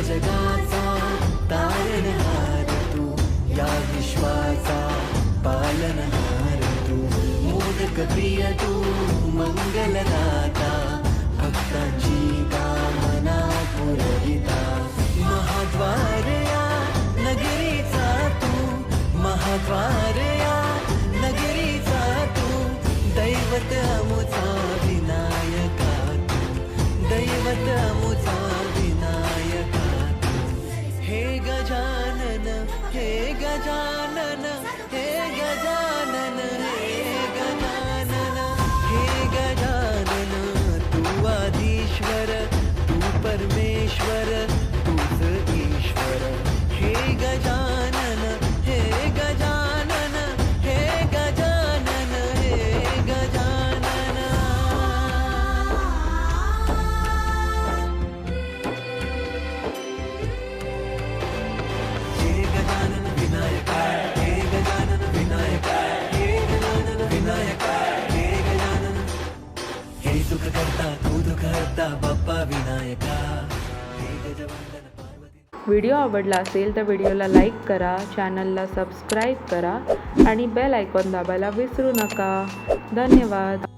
जगाचा तारणहार तू, या विश्वाचा पालनहार तू, मोदक प्रिय तू, मंगलदाता, भक्तांची कामना पुरविता, महाद्वार या नगरीचा तू, महाद्वार या नगरीचा तू, दैवत अमुचा विनायका तू, दैवत अमुचा विनायका तू, हे गजानन, हे गजानन, हे गजानन, हे गजानन, हे गजानन, तू आधीश्वर, तू परमेश्वर, तूच ईश्वर, हे गजानन, हे गजानन, हे गजानन, हे गजानन. हे गजानन विनायका, हे गजानन विनायका, हे गजानन विनायका, हे गजानन, हे सुख करता तू दुःख हरता बाप्पा विनायका, हे गजवंदन पार्वती. व्हिडिओ आवडला असेल तर व्हिडिओला लाईक करा, चॅनलला सबस्क्राईब करा आणि बेल आयकॉन दाबायला विसरू नका. धन्यवाद.